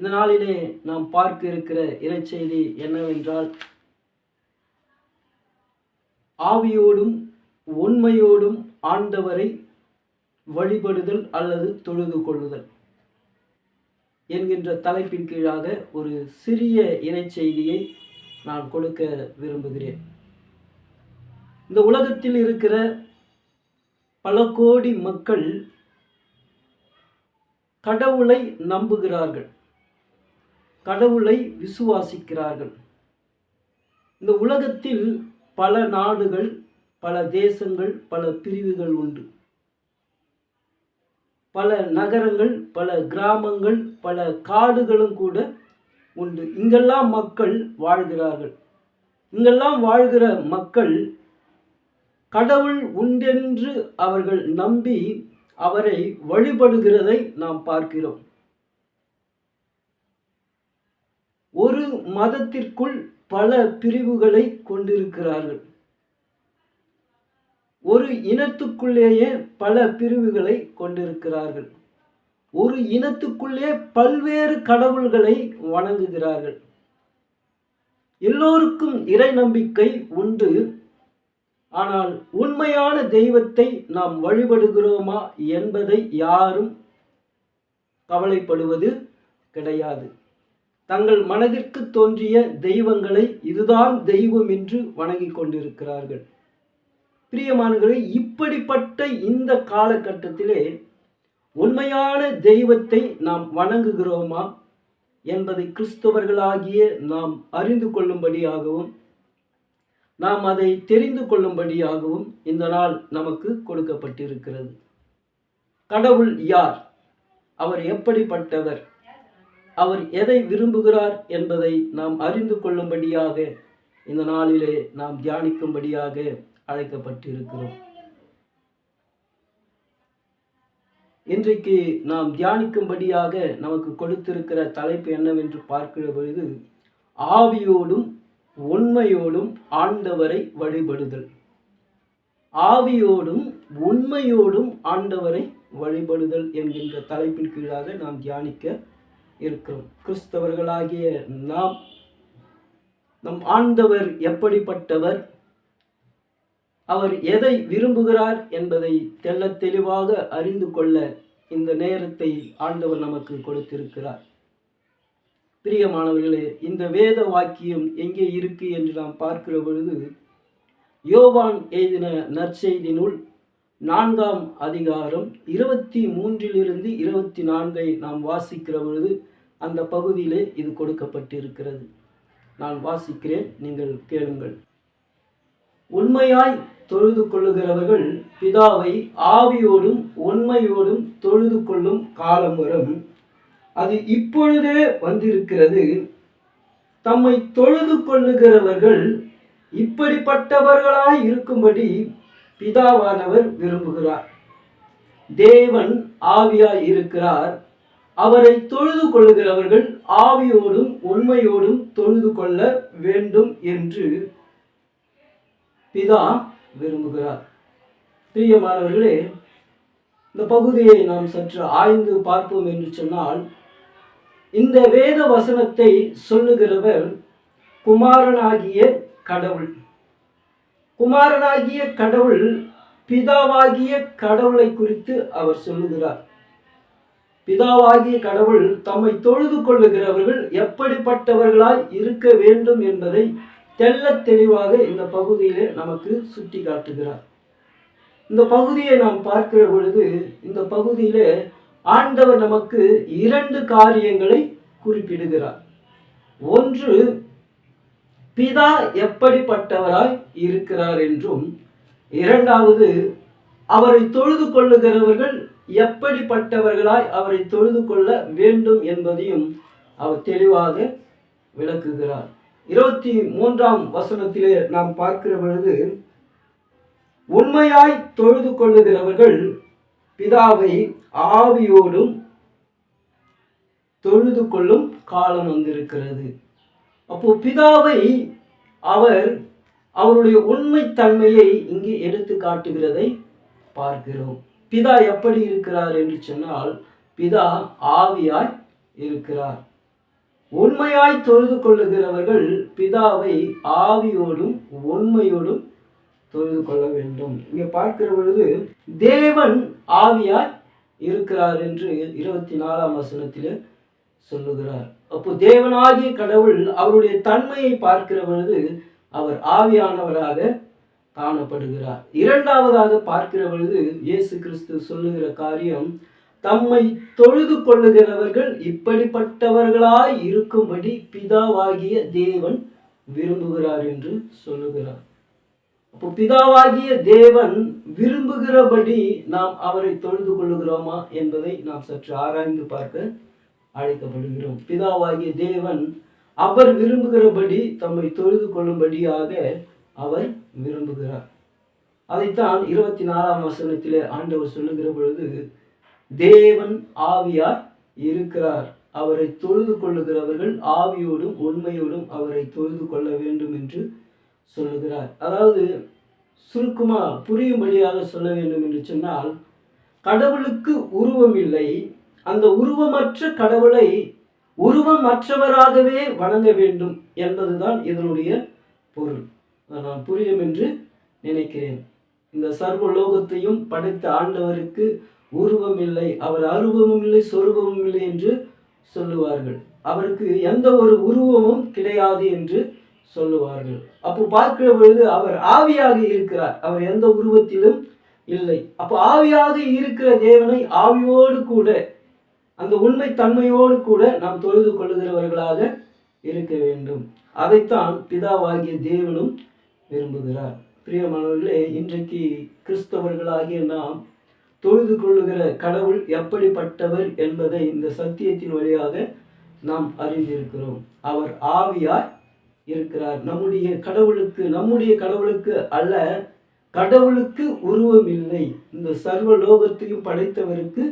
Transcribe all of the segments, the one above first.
இந்த நாளிலே நாம் பார்க்க இருக்கிற இறைச்செய்தி என்னவென்றால், ஆவியோடும் உண்மையோடும் ஆண்டவரை வழிபடுதல் அல்லது தொழுது கொள்ளுதல் என்கின்ற தலைப்பின் கீழாக ஒரு சிறிய இறைச்செய்தியை நான் கொடுக்க விரும்புகிறேன். இந்த உலகத்தில் இருக்கிற பல கோடி மக்கள் கடவுளை நம்புகிறார்கள், கடவுளை விசுவாசிக்கிறார்கள். இந்த உலகத்தில் பல நாடுகள், பல தேசங்கள், பல பிரிவுகள் உண்டு. பல நகரங்கள், பல கிராமங்கள், பல காடுகளும் கூட உண்டு. இங்கெல்லாம் மக்கள் வாழ்கிறார்கள். இங்கெல்லாம் வாழ்கிற மக்கள் கடவுள் உண்டென்று அவர்கள் நம்பி அவரை வழிபடுகிறதை நாம் பார்க்கிறோம். ஒரு மதத்திற்குள் பல பிரிவுகளை கொண்டிருக்கிறார்கள். ஒரு இனத்துக்குள்ளேயே பல பிரிவுகளை கொண்டிருக்கிறார்கள். ஒரு இனத்துக்குள்ளே பல்வேறு கடவுள்களை வணங்குகிறார்கள். எல்லோருக்கும் இறை நம்பிக்கை உண்டு. ஆனால் உண்மையான தெய்வத்தை நாம் வழிபடுகிறோமா என்பதை யாரும் கவலைப்படுவது கிடையாது. தங்கள் மனதிற்கு தோன்றிய தெய்வங்களை இதுதான் தெய்வம் என்று வணங்கிக் கொண்டிருக்கிறார்கள். பிரியமானவர்களே, இப்படிப்பட்ட இந்த காலகட்டத்திலே உண்மையான தெய்வத்தை நாம் வணங்குகிறோமா என்பதை கிறிஸ்தவர்களாகிய நாம் அறிந்து கொள்ளும்படியாகவும் நாம் அதை தெரிந்து கொள்ளும்படியாகவும் இந்த நாள் நமக்கு கொடுக்கப்பட்டிருக்கிறது. கடவுள் யார்? அவர் எப்படிப்பட்டவர்? அவர் எதை விரும்புகிறார் என்பதை நாம் அறிந்து கொள்ளும்படியாக இந்த நாளிலே நாம் தியானிக்கும்படியாக அழைக்கப்பட்டிருக்கிறோம். இன்றைக்கு நாம் தியானிக்கும்படியாக நமக்கு கொடுத்திருக்கிற தலைப்பு என்னவென்று பார்க்கிற பொழுது, ஆவியோடும் உண்மையோடும் ஆண்டவரை வழிபடுதல். ஆவியோடும் உண்மையோடும் ஆண்டவரை வழிபடுதல் என்கின்ற தலைப்பின் கீழாக நாம் தியானிக்க இருக்கிறோம். கிறிஸ்தவர்களாகிய நாம் நம் ஆண்டவர் எப்படிப்பட்டவர், அவர் எதை விரும்புகிறார் என்பதை தெள்ளத் தெளிவாக அறிந்து கொள்ள இந்த நேரத்தை ஆண்டவர் நமக்கு கொடுத்திருக்கிறார். பிரியமானவர்களே, இந்த வேத வாக்கியம் எங்கே இருக்கு என்று நாம் பார்க்கிற பொழுது, யோவான் எழுதின நற்செய்தி நூல் 4ஆம் அதிகாரம் 23 24 நாம் வாசிக்கிற பொழுது அந்த பகுதியிலே இது கொடுக்கப்பட்டிருக்கிறது. நான் வாசிக்கிறேன், நீங்கள் கேளுங்கள். உண்மையாய் தொழுது கொள்ளுகிறவர்கள் பிதாவை ஆவியோடும் உண்மையோடும் தொழுது கொள்ளும் காலம் வரும், அது இப்பொழுதே வந்திருக்கிறது. தம்மை தொழுது கொள்ளுகிறவர்கள் இப்படிப்பட்டவர்களாய் இருக்கும்படி பிதாவானவர் விரும்புகிறார். தேவன் ஆவியாய் இருக்கிறார். அவரை தொழுது கொள்ளுகிறவர்கள் ஆவியோடும் உண்மையோடும் தொழுது கொள்ள வேண்டும் என்று பிதா விரும்புகிறார். பிரியமானவர்களே, இந்த பகுதியை நாம் சற்று ஆய்ந்து பார்ப்போம் என்று சொன்னால், இந்த வேத வசனத்தை சொல்லுகிறவர் குமாரனாகிய கடவுள். குமாரனாகிய கடவுள் பிதாவாகிய கடவுளை குறித்து அவர் சொல்லுகிறார். பிதாவாகிய கடவுள் தம்மை தொழுது கொள்ளுகிறவர்கள் எப்படிப்பட்டவர்களாய் இருக்க வேண்டும் என்பதை தெள்ளத் தெளிவாக இந்த பகுதியிலே நமக்கு சுட்டி காட்டுகிறார். இந்த பகுதியை நாம் பார்க்கிற பொழுது இந்த பகுதியிலே ஆண்டவர் நமக்கு 2 காரியங்களை குறிப்பிடுகிறார். ஒன்று, பிதா எப்படிப்பட்டவராய் இருக்கிறார் என்றும், இரண்டாவது, அவரை தொழுது கொள்ளுகிறவர்கள் எப்படிப்பட்டவர்களாய் அவரை தொழுது கொள்ள வேண்டும் என்பதையும் அவர் தெளிவாக விளக்குகிறார். 23ஆம் வசனத்திலே நாம் பார்க்கிற பொழுது, உண்மையாய் தொழுது கொள்ளுகிறவர்கள் பிதாவை ஆவியோடும் தொழுது கொள்ளும் காலம் வந்திருக்கிறது. அப்போ பிதாவை அவர் அவருடைய உண்மை தன்மையை இங்கே எடுத்து காட்டுகிறதை பார்க்கிறோம். பிதா எப்படி இருக்கிறார் என்று சொன்னால், பிதா ஆவியாய் இருக்கிறார். உண்மையாய் தொழுது கொள்ளுகிறவர்கள் பிதாவை ஆவியோடும் உண்மையோடும் தொழுது கொள்ள வேண்டும். இங்கே பார்க்கிற பொழுது தேவன் ஆவியாய் இருக்கிறார் என்று 24ஆம் வசனத்திலே சொல்லுகிறார். அப்போ தேவனாகிய கடவுள் அவருடைய தன்மையை பார்க்கிற பொழுது அவர் ஆவியானவராக காணப்படுகிறார். இரண்டாவதாக பார்க்கிற பொழுது இயேசு கிறிஸ்து சொல்லுகிற காரியம், தம்மை தொழுது கொள்ளுகிறவர்கள் இப்படிப்பட்டவர்களாய் இருக்கும்படி பிதாவாகிய தேவன் விரும்புகிறார் என்று சொல்லுகிறார். அப்போ பிதாவாகிய தேவன் விரும்புகிறபடி நாம் அவரை தொழுது கொள்ளுகிறோமா என்பதை நாம் சற்று ஆராய்ந்து பார்க்க அழைக்கப்படுகிறோம். பிதாவாகிய தேவன் அவர் விரும்புகிறபடி தம்மை தொழுது கொள்ளும்படியாக அவர் விரும்புகிறார். அதைத்தான் 24ஆம் வசனத்திலே ஆண்டவர் சொல்லுகிற பொழுது, தேவன் ஆவியார் இருக்கிறார், அவரை தொழுது கொள்ளுகிறவர்கள் ஆவியோடும் உண்மையோடும் அவரை தொழுது கொள்ள வேண்டும் என்று சொல்லுகிறார். அதாவது சுருக்கமா புரியும்படியாக சொல்ல வேண்டும் என்று சொன்னால், கடவுளுக்கு உருவம் இல்லை, அந்த உருவமற்ற கடவுளை உருவமற்றவராகவே வணங்க வேண்டும் என்பதுதான் இதனுடைய பொருள். நான் புரியும் என்று நினைக்கிறேன். இந்த சர்வ லோகத்தையும் படைத்த ஆண்டவருக்கு உருவம் இல்லை, அவர் அருவமும் இல்லை, சொரூபமும் இல்லை என்று சொல்லுவார்கள். அவருக்கு எந்த ஒரு உருவமும் கிடையாது என்று சொல்லுவார்கள். அப்போ பார்க்கிற பொழுது அவர் ஆவியாக இருக்கிறார், அவர் எந்த உருவத்திலும் இல்லை. அப்போ ஆவியாக இருக்கிற தேவனை ஆவியோடு கூட, அந்த உண்மை தன்மையோடு கூட நாம் தொழுது கொள்ளுகிறவர்களாக இருக்க வேண்டும். அதைத்தான் பிதாவாகிய தேவனும் விரும்புகிறார். பிரியமானவர்களே, இன்றைக்கு கிறிஸ்தவர்களாகிய நாம் தொழுது கொள்ளுகிற கடவுள் எப்படிப்பட்டவர் என்பதை இந்த சத்தியத்தின் வழியாக நாம் அறிந்திருக்கிறோம். அவர் ஆவியாய் இருக்கிறார். நம்முடைய கடவுளுக்கு அல்ல, கடவுளுக்கு உருவம் இல்லை. இந்த சர்வ லோகத்தையும் படைத்தவருக்கு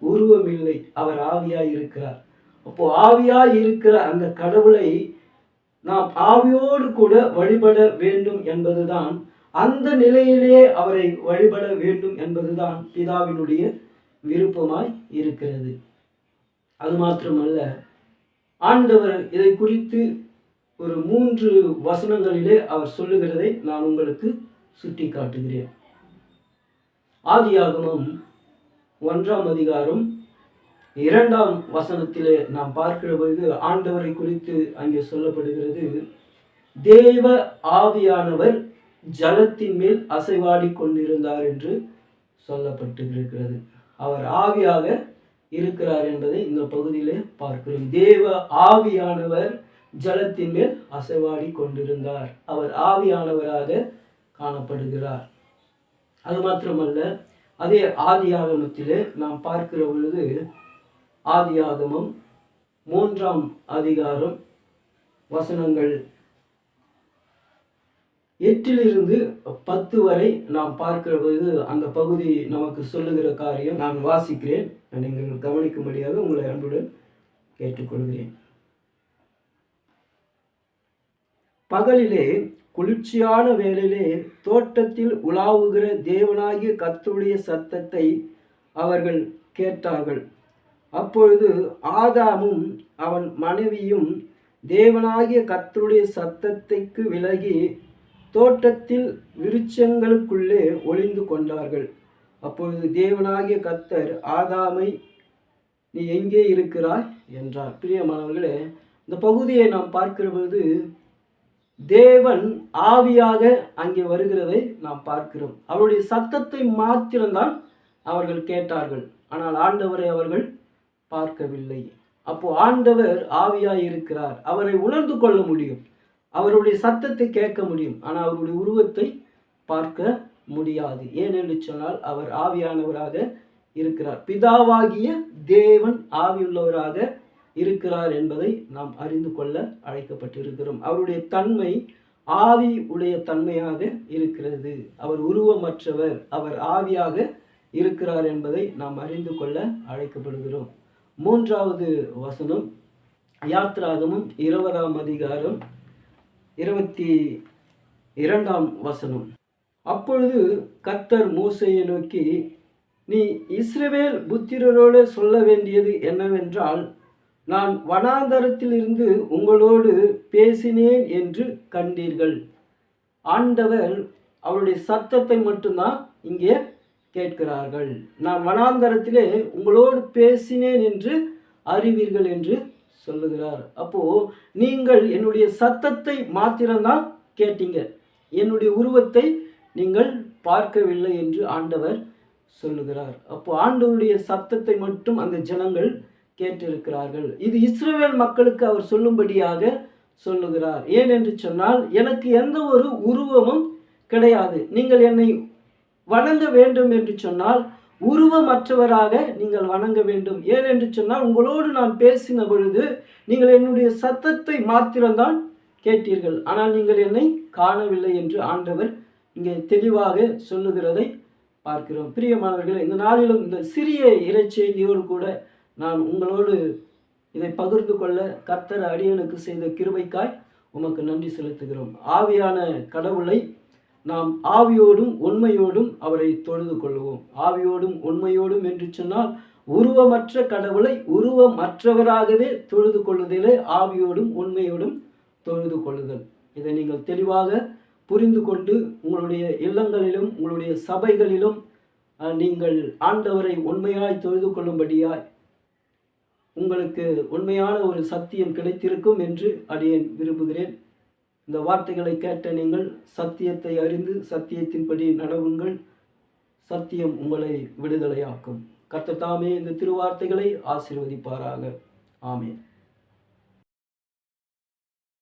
உருவம் இல்லை, அவர் ஆவியாய் இருக்கிறார். அப்போ ஆவியாய் இருக்கிற அந்த கடவுளை நாம் ஆவியோடு கூட வழிபட வேண்டும் என்பதுதான், அந்த நிலையிலே அவரை வழிபட வேண்டும் என்பதுதான் பிதாவினுடைய விருப்பமாய் இருக்கிறது. அது மாத்திரமல்ல, ஆண்டவர் இதை குறித்து ஒரு 3 வசனங்களிலே அவர் சொல்லுகிறதை நான் உங்களுக்கு சுட்டி காட்டுகிறேன். ஆதியாகமம் 1ஆம் அதிகாரம் 2ஆம் வசனத்திலே நாம் பார்க்கிற பொழுது ஆண்டவரை குறித்து அங்கே சொல்லப்படுகிறது, தேவ ஆவியானவர் ஜலத்தின் மேல் அசைவாடி கொண்டிருந்தார் என்று சொல்லப்பட்டிருக்கிறது. அவர் ஆவியாக இருக்கிறார் என்பதை இந்த பகுதியிலே பார்க்கிறோம். தேவ ஆவியானவர் ஜலத்தின் மேல் அசைவாடி கொண்டிருந்தார், அவர் ஆவியானவராக காணப்படுகிறார். அது மாத்திரமல்ல, அதே ஆதியாகமத்திலே நாம் பார்க்கிற பொழுது ஆதியாகமம் 3ஆம் அதிகாரம் வசனங்கள் 8 - 10 வரை நாம் பார்க்கிற பொழுது அந்த பகுதி நமக்கு சொல்லுகிற காரியம் நான் வாசிக்கிறேன். நீங்கள் கவனிக்கும்படியாக உங்களை அன்புடன் கேட்டுக்கொள்கிறேன். பகலிலே குளிர்ச்சியான வேளையிலே தோட்டத்தில் உலாவுகிற தேவனாகிய கர்த்தருடைய சத்தத்தை அவர்கள் கேட்டார்கள். அப்பொழுது ஆதாமும் அவன் மனைவியும் தேவனாகிய கர்த்தருடைய சத்தத்தைக்கு விலகி தோட்டத்தில் விருட்சங்களுக்குள்ளே ஒளிந்து கொண்டார்கள். அப்பொழுது தேவனாகிய கர்த்தர் ஆதாமை, நீ எங்கே இருக்கிறாய் என்றார். பிரியமானவர்களே, இந்த பகுதியை நாம் பார்க்கிற பொழுது தேவன் ஆவியாக அங்கே வருகிறதை நாம் பார்க்கிறோம். அவருடைய சத்தத்தை மாத்திரம்தான் அவர்கள் கேட்டார்கள், ஆனால் ஆண்டவரை அவர்கள் பார்க்கவில்லை. அப்போ ஆண்டவர் ஆவியாய் இருக்கிறார், அவரை உணர்ந்து கொள்ள முடியும், அவருடைய சத்தத்தை கேட்க முடியும், ஆனால் அவருடைய உருவத்தை பார்க்க முடியாது. ஏனென்று சொன்னால் அவர் ஆவியானவராக இருக்கிறார். பிதாவாகிய தேவன் ஆவியுள்ளவராக இருக்கிறார் என்பதை நாம் அறிந்து கொள்ள அழைக்கப்பட்டிருக்கிறோம். அவருடைய தன்மை ஆவி உடைய தன்மையாக இருக்கிறது. அவர் உருவமற்றவர், அவர் ஆவியாக இருக்கிறார் என்பதை நாம் அறிந்து கொள்ள அழைக்கப்படுகிறோம். 3வது வசனம், யாத்திராகமம் 20ஆம் அதிகாரம் 22ஆம் வசனம். அப்பொழுது கர்த்தர் மோசேயை நோக்கி, நீ இஸ்ரவேல் புத்திரரோடு சொல்ல வேண்டியது என்னவென்றால், நான் வனாந்தரத்திலிருந்து உங்களோடு பேசினேன் என்று கண்டீர்கள். ஆண்டவர் அவருடைய சத்தத்தை மட்டும்தான் இங்கே கேட்கிறார்கள். நான் வனாந்தரத்திலே உங்களோடு பேசினேன் என்று அறிவீர்கள் என்று சொல்லுகிறார். அப்போ நீங்கள் என்னுடைய சத்தத்தை மாத்திரம்தான் கேட்டீங்க, என்னுடைய உருவத்தை நீங்கள் பார்க்கவில்லை என்று ஆண்டவர் சொல்லுகிறார். அப்போ ஆண்டவருடைய சத்தத்தை மட்டும் அந்த ஜனங்கள் கேட்டிருக்கிறார்கள். இது இஸ்ரவேல் மக்களுக்கு அவர் சொல்லும்படியாக சொல்லுகிறார். ஏன் என்று சொன்னால், எனக்கு எந்த ஒரு உருவமும் கிடையாது. நீங்கள் என்னை வணங்க வேண்டும் என்று சொன்னால் உருவமற்றவராக நீங்கள் வணங்க வேண்டும். ஏன் என்று சொன்னால், உங்களோடு நான் பேசின பொழுது நீங்கள் என்னுடைய சத்தத்தை மாத்திரம்தான் கேட்டீர்கள், ஆனால் நீங்கள் என்னை காணவில்லை என்று ஆண்டவர் இங்கே தெளிவாக சொல்லுகிறதை பார்க்கிறோம். பிரியமானவர்களே, இந்த நாளிலும் இந்த சிறிய இறைச்செய்தியோடு கூட நான் உங்களோடு இதை பகிர்ந்து கொள்ள கர்த்தர் அடியனுக்கு செய்த கிருபைக்காய் உமக்கு நன்றி செலுத்துகிறோம். ஆவியான கடவுளை நாம் ஆவியோடும் உண்மையோடும் அவரை தொழுது கொள்வோம். ஆவியோடும் உண்மையோடும் என்று சொன்னால், உருவமற்ற கடவுளை உருவமற்றவராகவே தொழுது கொள்ளுதலே ஆவியோடும் உண்மையோடும் தொழுது கொள்ளுதல். இதை நீங்கள் தெளிவாக புரிந்து கொண்டு உங்களுடைய இல்லங்களிலும் உங்களுடைய சபைகளிலும் நீங்கள் ஆண்டவரை உண்மையாய் தொழுது கொள்ளும்படியாய் உங்களுக்கு உண்மையான ஒரு சத்தியம் கிடைத்திருக்கும் என்று அடியேன் விரும்புகிறேன். இந்த வார்த்தைகளை கேட்ட நீங்கள் சத்தியத்தை அறிந்து சத்தியத்தின்படி நடவுங்கள். சத்தியம் உங்களை விடுதலையாக்கும். கர்த்தர் தாமே இந்த திருவார்த்தைகளை ஆசீர்வதிப்பாராக. ஆமென்.